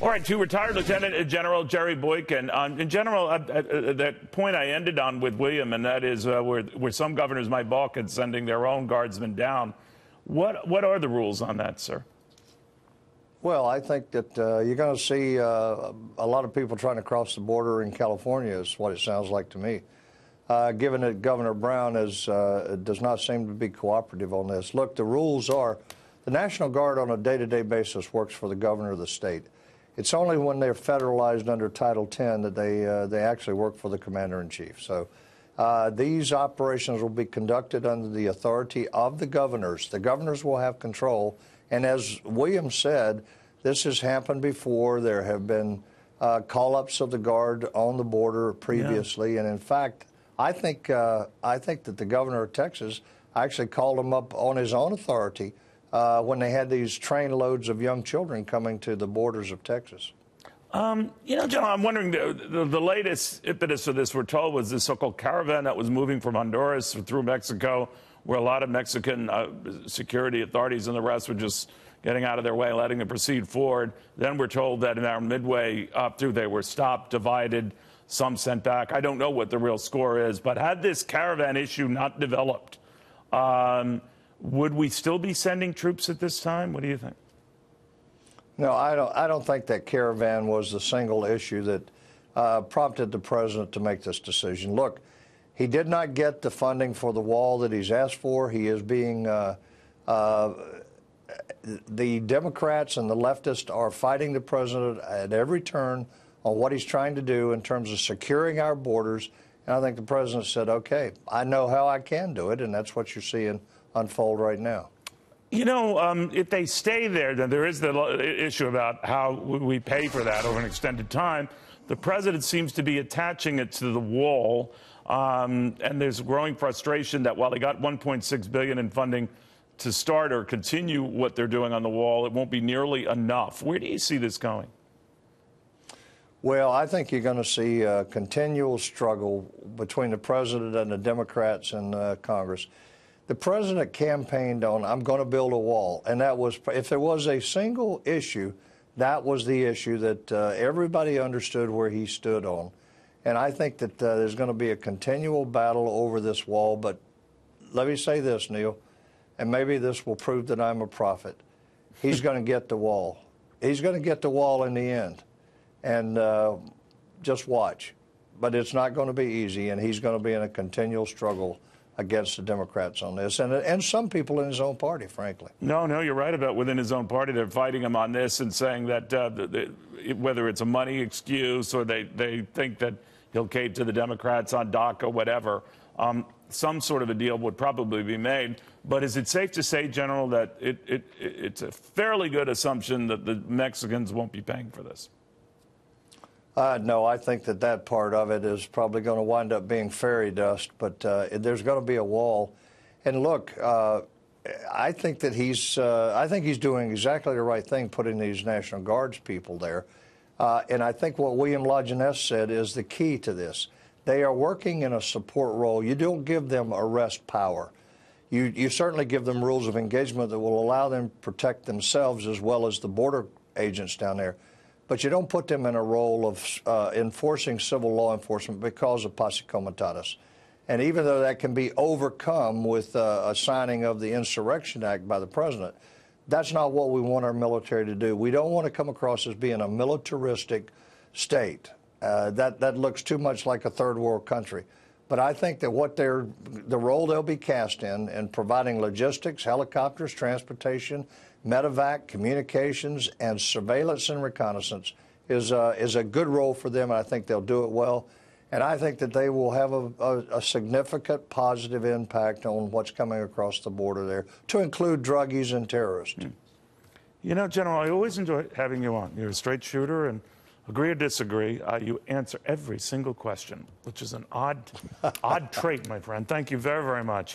All right, to retired Lieutenant General Jerry Boykin. In general, that point I ended on with William, and that is where some governors might balk at sending their own guardsmen down. What are the rules on that, sir? Well, I think that you're going to see a lot of people trying to cross the border in California is what it sounds like to me, given that Governor Brown does not seem to be cooperative on this. Look, the rules are the National Guard on a day-to-day basis works for the governor of the state. It's only when they're federalized under Title X that they actually work for the commander-in-chief. So these operations will be conducted under the authority of the governors. The governors will have control. And as William said, this has happened before. There have been call-ups of the Guard on the border previously. Yeah. And in fact, I think that the governor of Texas actually called him up on his own authority when they had these trainloads of young children coming to the borders of Texas. You know, General, I'm wondering, the latest impetus of this, we're told, was this so-called caravan that was moving from Honduras through Mexico, where a lot of Mexican security authorities and the rest were just getting out of their way, letting them proceed forward. Then we're told that around midway up through, they were stopped, divided, some sent back. I don't know what the real score is, but had this caravan issue not developed, would we still be sending troops at this time? What do you think? No, I don't think that caravan was the single issue that prompted the president to make this decision. Look, he did not get the funding for the wall that he's asked for. He is being the Democrats and the leftists are fighting the president at every turn on what he's trying to do in terms of securing our borders. And I think the president said, okay, I know how I can do it, and that's what you're seeing unfold right now. You know, if they stay there, then there is the issue about how we pay for that over an extended time. The president seems to be attaching it to the wall, and there's growing frustration that while they got $1.6 billion in funding to start or continue what they're doing on the wall, it won't be nearly enough. Where do you see this going? Well, I think you're going to see a continual struggle between the president and the Democrats in Congress. The president campaigned on, I'm going to build a wall. And that was, if there was a single issue, that was the issue that everybody understood where he stood on. And I think that there's going to be a continual battle over this wall. But let me say this, Neil, and maybe this will prove that I'm a prophet. He's going to get the wall. He's going to get the wall in the end. And just watch. But it's not going to be easy, and he's going to be in a continual struggle against the Democrats on this, and some people in his own party, frankly. No, you're right about within his own party. They're fighting him on this and saying that whether it's a money excuse or they think that he'll cave to the Democrats on DACA, whatever, some sort of a deal would probably be made. But is it safe to say, General, that it's a fairly good assumption that the Mexicans won't be paying for this? No, I think that part of it is probably going to wind up being fairy dust, but there's going to be a wall. And look, I think that he's doing exactly the right thing, putting these National Guards people there. And I think what William Lajeunesse said is the key to this. They are working in a support role. You don't give them arrest power. You certainly give them rules of engagement that will allow them to protect themselves as well as the border agents down there. But you don't put them in a role of enforcing civil law enforcement because of posse comitatus. And even though that can be overcome with a signing of the Insurrection Act by the president, that's not what we want our military to do. We don't want to come across as being a militaristic state. That looks too much like a third world country. But I think that the role they'll be cast in providing logistics, helicopters, transportation, medevac, communications, and surveillance and reconnaissance is a good role for them, and I think they'll do it well. And I think that they will have a significant positive impact on what's coming across the border there, to include druggies and terrorists. You know, General, I always enjoy having you on. You're a straight shooter, and agree or disagree, you answer every single question, which is an odd trait, my friend. Thank you very, very much.